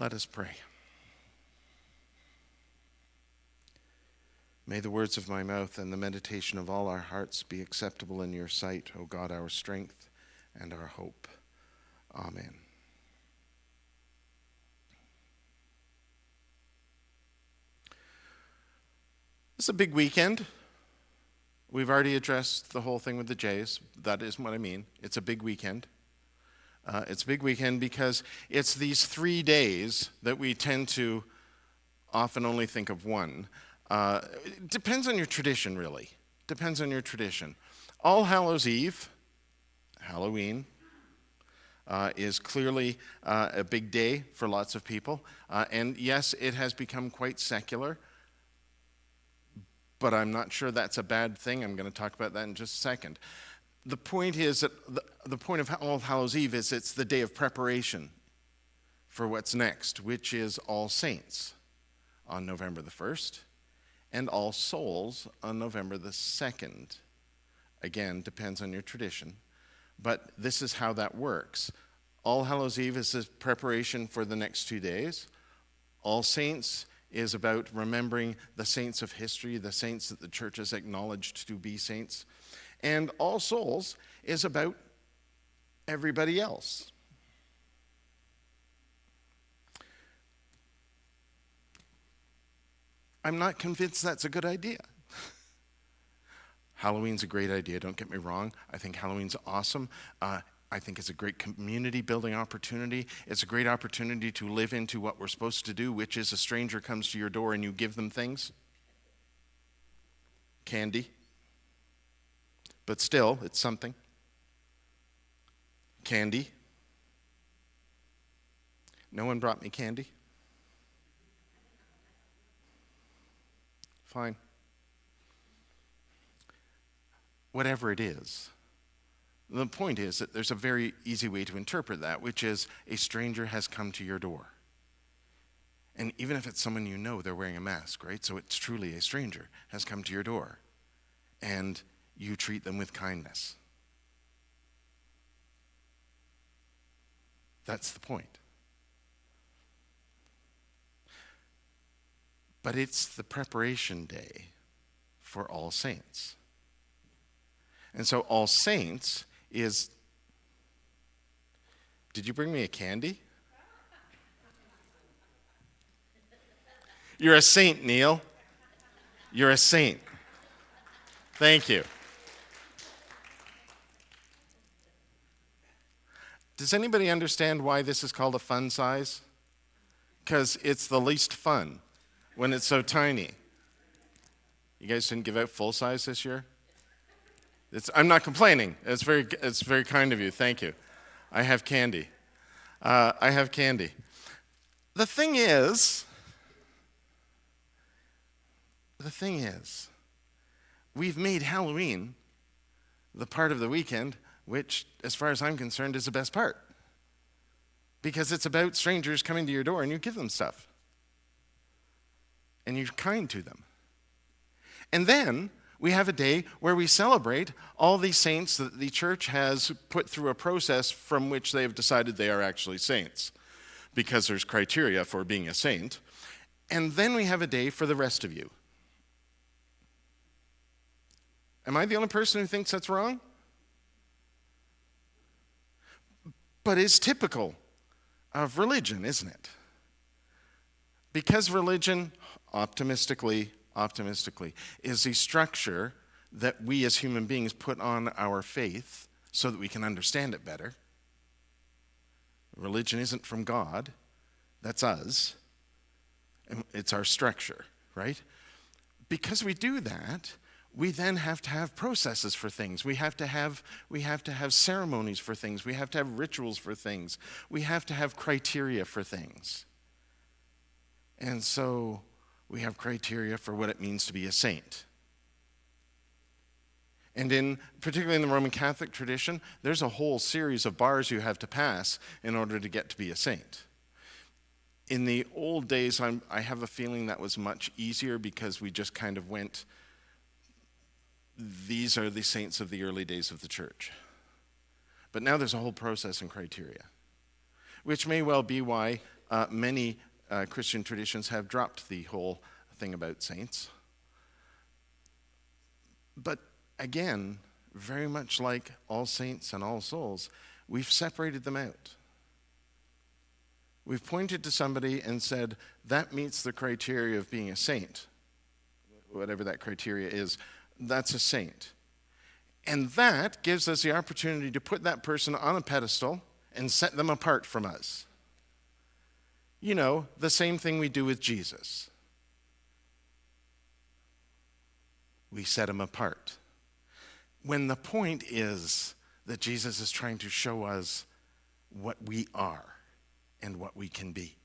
Let us pray. May the words of my mouth and the meditation of all our hearts be acceptable in your sight, O God, our strength and our hope. Amen. It's a big weekend. We've already addressed the whole thing with the Jays. That is what I mean. It's a big weekend. It's a big weekend because it's these 3 days that we tend to often only think of one. It depends on your tradition, really. Depends on your tradition. All Hallows Eve, Halloween, is clearly a big day for lots of people. And yes, it has become quite secular, but I'm not sure that's a bad thing. I'm going to talk about that in just a second. The point is that the point of All Hallows Eve is it's the day of preparation for what's next, which is All Saints on November the 1st and All Souls on November the 2nd. Again, depends on your tradition, but this is how that works. All Hallows Eve is a preparation for the next 2 days. All Saints is about remembering the saints of history, the saints that the church has acknowledged to be saints. And All Souls is about everybody else. I'm not convinced that's a good idea. Halloween's a great idea, don't get me wrong. I think Halloween's awesome. I think it's a great community building opportunity. It's a great opportunity to live into what we're supposed to do, which is a stranger comes to your door and you give them things. Candy. But still, it's something. Candy. No one brought me candy? Fine. Whatever it is. The point is that there's a very easy way to interpret that, which is a stranger has come to your door. And even if it's someone you know, they're wearing a mask, right? So it's truly a stranger has come to your door. And you treat them with kindness. That's the point. But it's the preparation day for All Saints. And so All Saints is... Did you bring me a candy? You're a saint, Neil. You're a saint. Thank you. Does anybody understand why this is called a fun size? Because it's the least fun when it's so tiny. You guys didn't give out full size this year? I'm not complaining. It's very kind of you. Thank you. I have candy. The thing is, we've made Halloween the part of the weekend which, as far as I'm concerned, is the best part. Because it's about strangers coming to your door and you give them stuff. And you're kind to them. And then we have a day where we celebrate all these saints that the church has put through a process from which they have decided they are actually saints. Because there's criteria for being a saint. And then we have a day for the rest of you. Am I the only person who thinks that's wrong? But it's typical of religion, isn't it? Because religion, optimistically, is the structure that we as human beings put on our faith so that we can understand it better. Religion isn't from God, that's us. And it's our structure, right? Because we do that, we then have to have processes for things. We have to have ceremonies for things. We have to have rituals for things. We have to have criteria for things. And so we have criteria for what it means to be a saint. And particularly in the Roman Catholic tradition, there's a whole series of bars you have to pass in order to get to be a saint. In the old days, I have a feeling that was much easier because we just kind of went, these are the saints of the early days of the church. But now there's a whole process and criteria, which may well be why many Christian traditions have dropped the whole thing about saints. But again, very much like All Saints and All Souls, we've separated them out. We've pointed to somebody and said, that meets the criteria of being a saint. Whatever that criteria is, that's a saint. And that gives us the opportunity to put that person on a pedestal and set them apart from us. You know, the same thing we do with Jesus. We set him apart. When the point is that Jesus is trying to show us what we are and what we can be.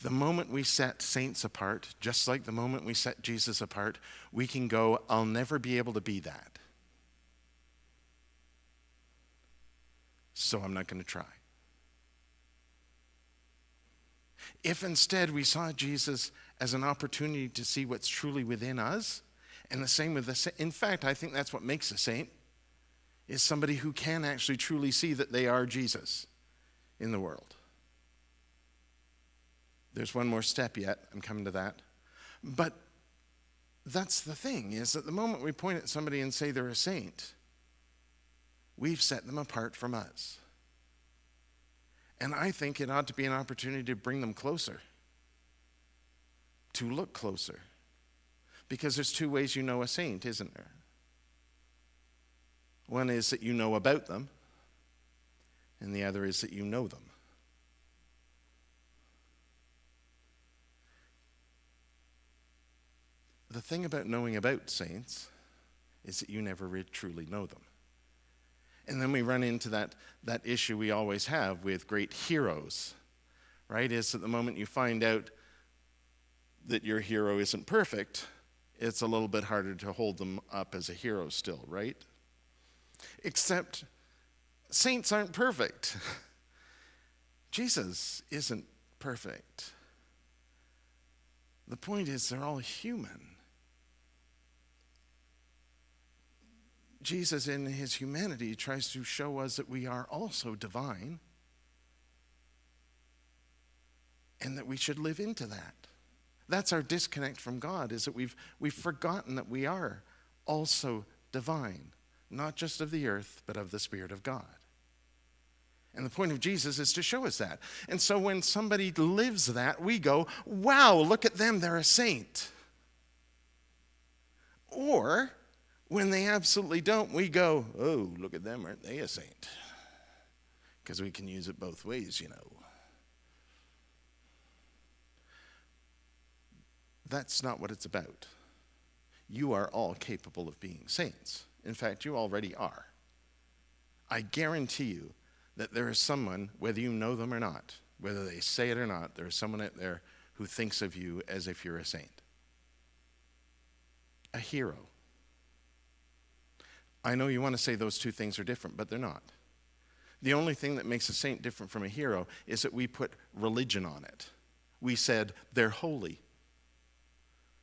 The moment we set saints apart, just like the moment we set Jesus apart, we can go, I'll never be able to be that. So I'm not going to try. If instead we saw Jesus as an opportunity to see what's truly within us, and the same with in fact, I think that's what makes a saint, is somebody who can actually truly see that they are Jesus in the world. There's one more step yet. I'm coming to that. But that's the thing, is that the moment we point at somebody and say they're a saint, we've set them apart from us. And I think it ought to be an opportunity to bring them closer, to look closer. Because there's two ways you know a saint, isn't there? One is that you know about them, and the other is that you know them. The thing about knowing about saints is that you never truly know them. And then we run into that issue we always have with great heroes, right? Is that the moment you find out that your hero isn't perfect, it's a little bit harder to hold them up as a hero still, right? Except saints aren't perfect. Jesus isn't perfect. The point is they're all human. Jesus, in his humanity, tries to show us that we are also divine and that we should live into that. That's our disconnect from God, is that we've forgotten that we are also divine, not just of the earth, but of the Spirit of God. And the point of Jesus is to show us that. And so when somebody lives that, we go, wow, look at them, they're a saint. Or when they absolutely don't, we go, oh, look at them, aren't they a saint? Because we can use it both ways, you know. That's not what it's about. You are all capable of being saints. In fact, you already are. I guarantee you that there is someone, whether you know them or not, whether they say it or not, there is someone out there who thinks of you as if you're a saint. A hero. I know you want to say those two things are different, but they're not. The only thing that makes a saint different from a hero is that we put religion on it. We said they're holy.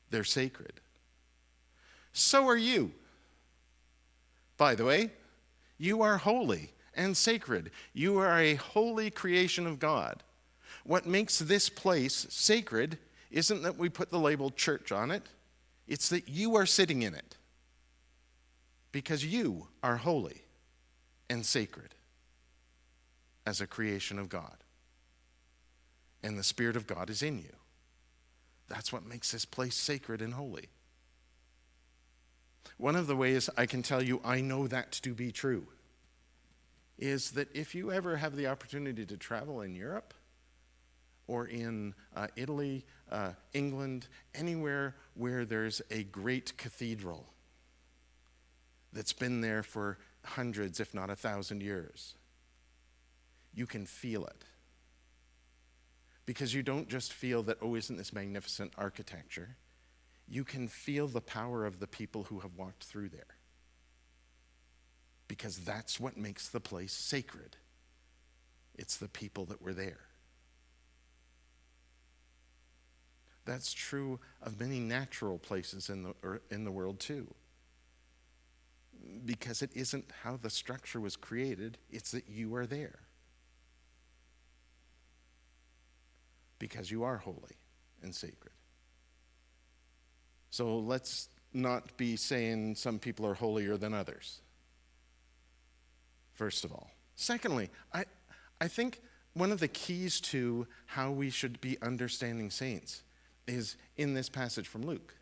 They're sacred. So are you. By the way, you are holy and sacred. You are a holy creation of God. What makes this place sacred isn't that we put the label church on it. It's that you are sitting in it. Because you are holy and sacred as a creation of God. And the Spirit of God is in you. That's what makes this place sacred and holy. One of the ways I can tell you I know that to be true is that if you ever have the opportunity to travel in Europe or in Italy, England, anywhere where there's a great cathedral that's been there for hundreds, if not 1,000 years, you can feel it. Because you don't just feel that, oh, isn't this magnificent architecture? You can feel the power of the people who have walked through there. Because that's what makes the place sacred. It's the people that were there. That's true of many natural places in the world too. Because it isn't how the structure was created, it's that you are there. because you are holy and sacred. So let's not be saying some people are holier than others, first of all. Secondly, I think one of the keys to how we should be understanding saints is in this passage from Luke,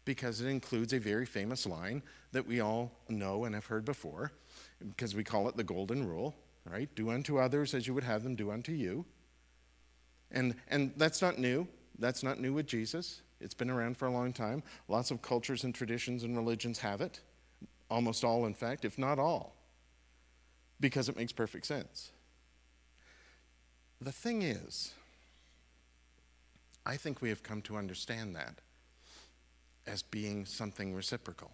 because it includes a very famous line that we all know and have heard before, because we call it the golden rule, right? Do unto others as you would have them do unto you. And that's not new. That's not new with Jesus. It's been around for a long time. Lots of cultures and traditions and religions have it. Almost all, in fact, if not all, because it makes perfect sense. The thing is, I think we have come to understand that as being something reciprocal.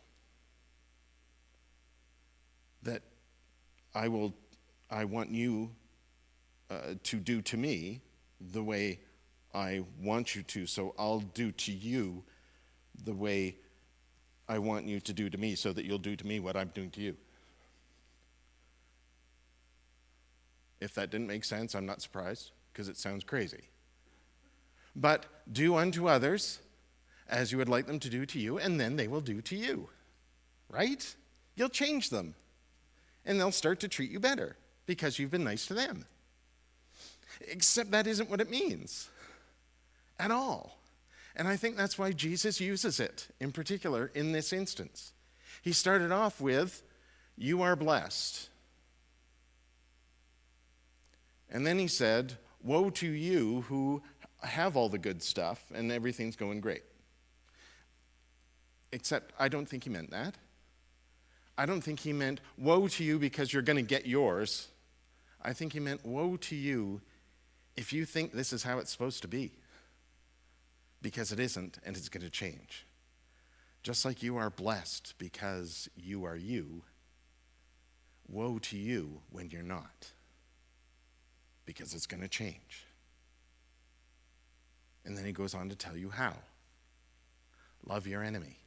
That I want you to do to me the way I want you to, so I'll do to you the way I want you to do to me, so that you'll do to me what I'm doing to you. If that didn't make sense, I'm not surprised, because it sounds crazy. But do unto others as you would like them to do to you, and then they will do to you, right? You'll change them, and they'll start to treat you better because you've been nice to them. Except that isn't what it means at all. And I think that's why Jesus uses it, in particular, in this instance. He started off with, you are blessed. And then he said, woe to you who have all the good stuff and everything's going great. Except I don't think he meant that. I don't think he meant, woe to you because you're going to get yours. I think he meant, woe to you if you think this is how it's supposed to be. Because it isn't, and it's going to change. Just like you are blessed because you are you, woe to you when you're not. Because it's going to change. And then he goes on to tell you how. Love your enemy.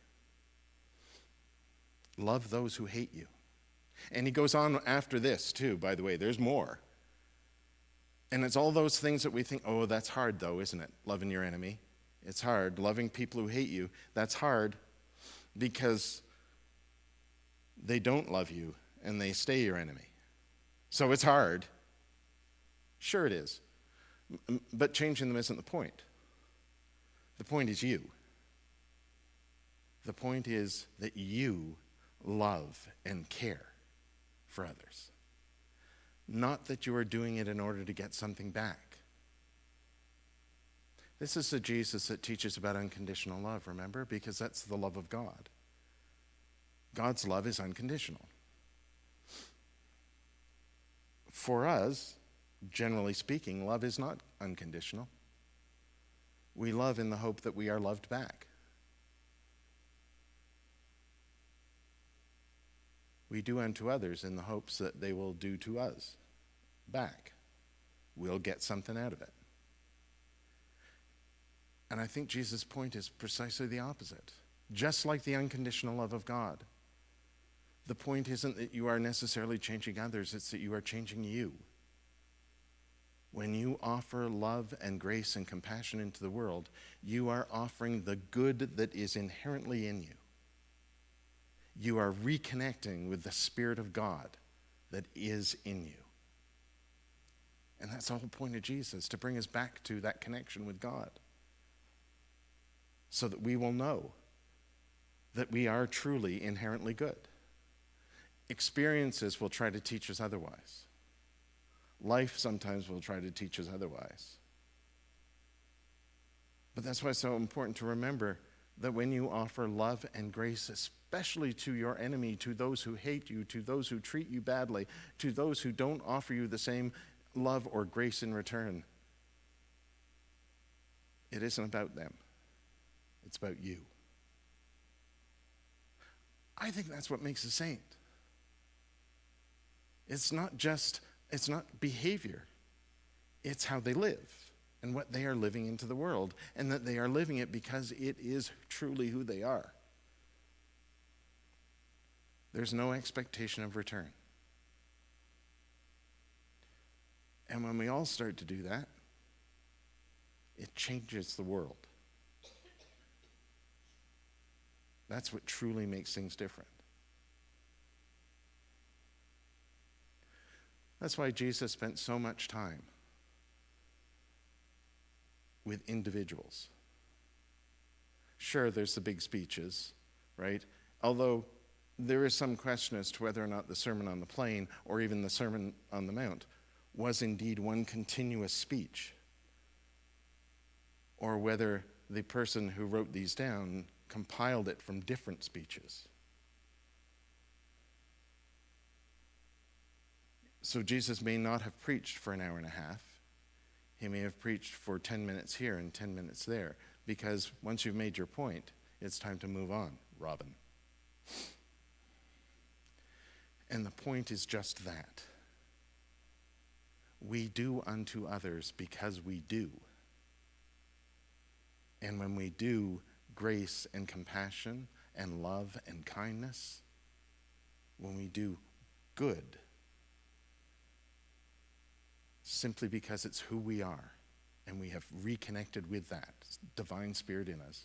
Love those who hate you. And he goes on after this too, by the way. There's more. And it's all those things that we think, oh, that's hard though, isn't it? Loving your enemy. It's hard. Loving people who hate you, that's hard because they don't love you and they stay your enemy. So it's hard. Sure it is. But changing them isn't the point. The point is you. The point is that you love and care for others. Not that you are doing it in order to get something back. This is the Jesus that teaches about unconditional love, remember? Because that's the love of God. God's love is unconditional. For us, generally speaking, love is not unconditional. We love in the hope that we are loved back. We do unto others in the hopes that they will do to us back. We'll get something out of it. And I think Jesus' point is precisely the opposite. Just like the unconditional love of God, the point isn't that you are necessarily changing others, it's that you are changing you. When you offer love and grace and compassion into the world, you are offering the good that is inherently in you. You are reconnecting with the Spirit of God that is in you. And that's the whole point of Jesus, to bring us back to that connection with God. So that we will know that we are truly inherently good. Experiences will try to teach us otherwise. Life sometimes will try to teach us otherwise. But that's why it's so important to remember that when you offer love and grace, especially to your enemy, to those who hate you, to those who treat you badly, to those who don't offer you the same love or grace in return, it isn't about them. It's about you. I think that's what makes a saint. It's not behavior. It's how they live and what they are living into the world, and that they are living it because it is truly who they are. There's no expectation of return. And when we all start to do that, it changes the world. That's what truly makes things different. That's why Jesus spent so much time with individuals. Sure, there's the big speeches, right? Although there is some question as to whether or not the Sermon on the Plain or even the Sermon on the Mount was indeed one continuous speech, or whether the person who wrote these down compiled it from different speeches. So Jesus may not have preached for an hour and a half. He may have preached for 10 minutes here and 10 minutes there, because once you've made your point, it's time to move on, Robin. And the point is just that. We do unto others because we do. And when we do grace and compassion and love and kindness, when we do good, simply because it's who we are, and we have reconnected with that divine spirit in us,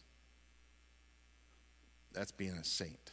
that's being a saint.